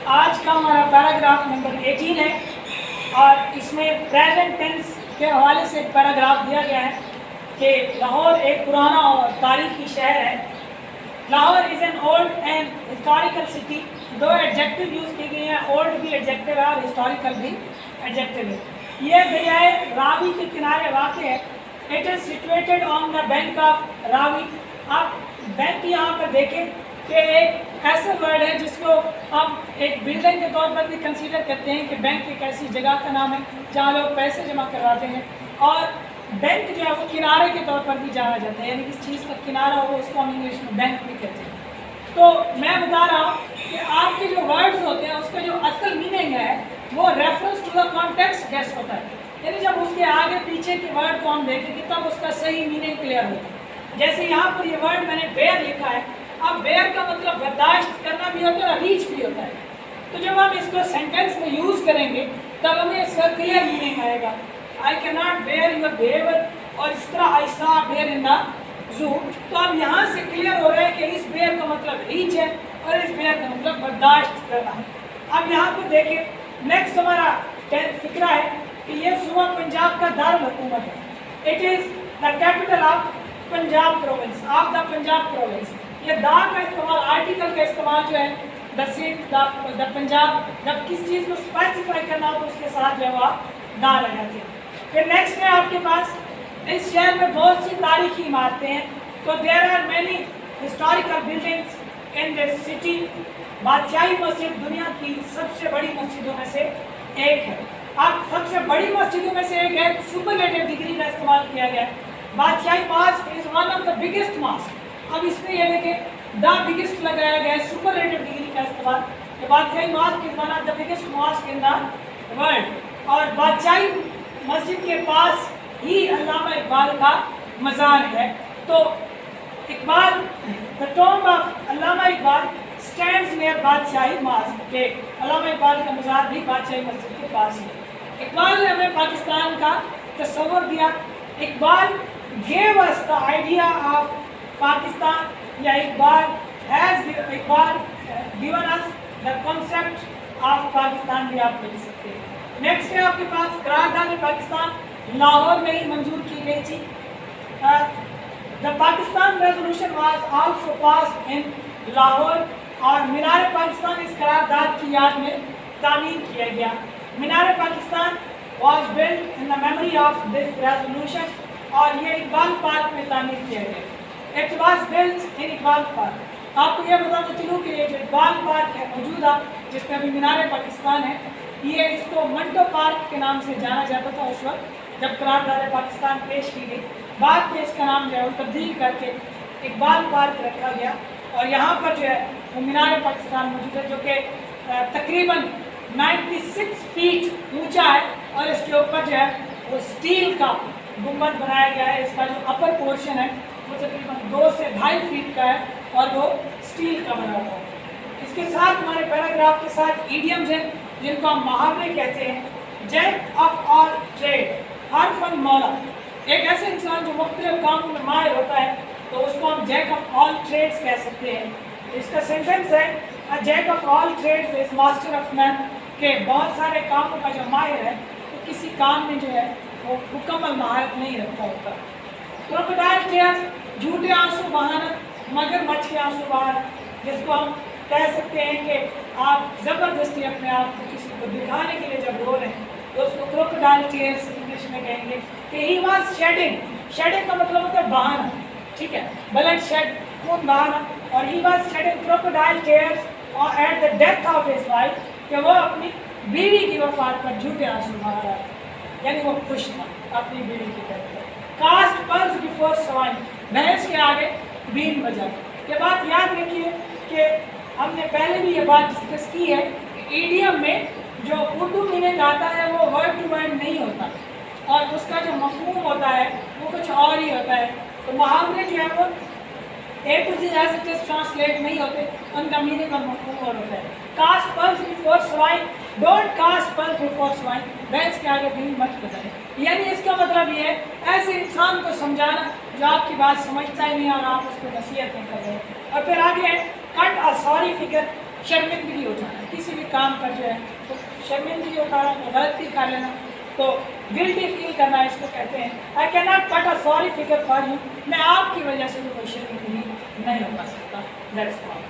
آج کا ہمارا پیراگراف نمبر 18 ہے اور اس میں پریزنٹ ٹینس کے حوالے سے ایک پیراگراف دیا گیا ہے کہ لاہور ایک پرانا اور تاریخی شہر ہے. Lahore is an old and historical city. دو ایڈجیکٹو یوز کی گئی ہیں, اولڈ بھی ایڈجیکٹو ہے اور ہسٹوریکل بھی ایڈجیکٹو ہے. یہ دریائے راوی کے کنارے واقع ہے. It is situated on the bank of Ravi. آپ بینک یہاں پر دیکھیں کہ ایک ایسا ورڈ ہے جس کو ہم ایک بلڈنگ کے طور پر بھی کنسیڈر کرتے ہیں کہ بینک ایک ایسی جگہ کا نام ہے جہاں لوگ پیسے جمع کرواتے ہیں, اور بینک جو ہے وہ کنارے کے طور پر بھی جانا جاتا ہے, یعنی کس چیز کا کنارہ ہو اس کو ہم انگلش میں بینک بھی کہتے ہیں. تو میں بتا رہا ہوں کہ آپ کے جو ورڈز ہوتے ہیں اس کا جو اصل میننگ ہے وہ reference to the context guess ہوتا ہے, یعنی جب اس کے آگے پیچھے کے ورڈ کو ہم دیکھیں گے تب اس کا صحیح میننگ کلیئر ہوتا ہے. جیسے یہاں پر یہ ورڈ میں نے بیئر لکھا ہے, اب بیئر کا مطلب برداشت کرنا بھی ہوتا ہے اور ریچ بھی ہوتا ہے. تو جب ہم اس کو سینٹینس میں یوز کریں گے تب ہمیں اس کا کلیئر میننگ آئے گا. آئی کی ناٹ بیئر یور بیہیویئر, اور اس طرح آئی سا بیئر ان دا زو. تو اب یہاں سے کلیئر ہو رہا ہے کہ اس بیئر کا مطلب ریچ ہے اور اس بیئر کا مطلب برداشت کرنا ہے. اب یہاں پر دیکھیں نیکسٹ ہمارا فکرہ ہے کہ یہ صوبہ پنجاب کا دارالحکومت ہے. It is the capital of Punjab province, of the Punjab province. یہ دا کا استعمال, آرٹیکل کا استعمال جو ہے دا سندھ دا پنجاب, جب کس چیز کو اسپیسیفائی کرنا ہو تو اس کے ساتھ جو ہے وہ دا لگاتے ہیں. پھر نیکسٹ ہے آپ کے پاس اس شہر میں بہت سی تاریخی عمارتیں ہیں. تو there are many historical buildings in this city. Badshahi Masjid دنیا کی سب سے بڑی مسجدوں میں سے ایک ہے. اب سب سے بڑی مسجدوں میں سے ایک ہے تو سپرلیٹو ڈگری کا استعمال کیا گیا ہے. Badshahi mosque is one of the biggest mosque. اب اس میں یہ دیکھیں دا بگیسٹ لگایا گیا ہے, سپرلیٹو ڈگری کا استعمال, کہ Badshahi mosque is one of the biggest mosque in the world. اور بادشاہی مسجد کے پاس ہی علامہ اقبال کا مزار ہے. تو اقبال دا tomb of Allama Iqbal stands near بادشاہی ماسک, کے علامہ اقبال کا مزار بھی بادشاہی مسجد کے پاس ہے. اقبال نے ہمیں پاکستان کا تصور دیا. Iqbal gave us the idea of Pakistan, یا Iqbal has given us the concept of Pakistan بھی آپ لکھ سکتے ہیں. نیکسٹ ہے آپ کے پاس قرارداد پاکستان لاہور میں ہی منظور کی گئی تھی. The Pakistan resolution was also passed in Lahore, اور مینار پاکستان اس قرارداد کی یاد میں تعمیر کیا گیا. مینار Pakistan was built in the memory of this resolution, اور یہ اقبال پارک میں تعمیر کیا گیا. It was built in Iqbal park. آپ کو یہ بتانا چلوں کہ یہ جو اقبال پارک ہے موجودہ جس میں ابھی مینار پاکستان ہے, یہ اس کو منٹو پارک کے نام سے جانا جاتا تھا اس وقت جب قرارداد پاکستان پیش کی گئی. بعد میں اس کا نام جو ہے وہ تبدیل کر کے اقبال پارک رکھا گیا, اور یہاں پر جو ہے وہ مینار پاکستان موجود ہے جو کہ تقریباً 96 فیٹ اونچا ہے, اور اس کے اوپر جو ہے وہ اسٹیل کا گنبد بنایا گیا ہے. اس کا جو اپر پورشن ہے وہ تقریباً 2 سے 2.5 فیٹ کا ہے اور وہ اسٹیل کا بنا ہوا ہے. اس کے ساتھ ہمارے پیراگراف کے ساتھ ایڈیمز ہیں جن کو ہم محاورے کہتے ہیں. جیک آف آل ٹریڈ, ہر فن مولا. ایک ایسا انسان جو مختلف کاموں میں ماہر ہوتا ہے تو اس کو ہم جیک آف آل ٹریڈز کہہ سکتے ہیں. اس کا سینٹینس ہے jack of all trades is master of men, کہ بہت سارے کاموں کا جو ماہر ہے تو کسی کام میں جو ہے وہ مکمل مہارت نہیں رکھتا ہوتا. کروکوڈائل ٹیئرز, جھوٹے آنسو بہانا, مگر مچھ کے آنسو بہانا, جس کو ہم کہہ سکتے ہیں کہ آپ زبردستی اپنے آپ کو کسی کو دکھانے کے لیے جب رو رہے ہیں تو اس کو کروکوڈائل ٹیئرز انگلش میں کہیں گے. کہ ہی واز شیڈنگ, شیڈنگ کا مطلب ہوتا ہے بہانا, ٹھیک ہے, بلڈ شیڈ, خون بہانا, اور he was shedding crocodile tears اور at the death of his wife, کہ وہ اپنی بیوی کی وفات پر جھوٹے آنسو بہا رہا تھا, یعنی وہ خوش تھا اپنی بیوی کی طرف. کاسٹ پرز بیفور سوائن, بھینس کے آگے بین بجا. یہ بات یاد رکھیے کہ ہم نے پہلے بھی یہ بات ڈسکس کی ہے کہ ایڈیم میں جو اردو میننگ آتا ہے وہ ورڈ ٹو ورڈ نہیں ہوتا, اور اس کا جو مفہوم ہوتا ہے وہ کچھ اور ہی ہوتا ہے. تو محاورے جو ہے وہ A to Z as it is translate نہیں ہوتے, ان کا میننگ اور مفہوم اور ہوتا ہے. Cast pearls before swine, don't cast pearls before swine, بھینس کے آگے بین مت بجائے. یعنی اس کا مطلب یہ ہے ایسے انسان کو سمجھانا جو آپ کی بات سمجھتا ہی نہیں اور آپ اس کو نصیحت نہیں کر رہے. اور پھر آگے ہے کٹ اور سوری فگر, شرمندگی ہو جانا, کسی بھی کام پر جو ہے تو شرمندگی اٹھانا، غلطی کر لینا، تو گلٹی فیل کرنا اس کو کہتے ہیں. I can not put a sorry figure for you, میں آپ کی وجہ سے تو کوئی شرمندگی نہیں ہو پا سکتا. That's all.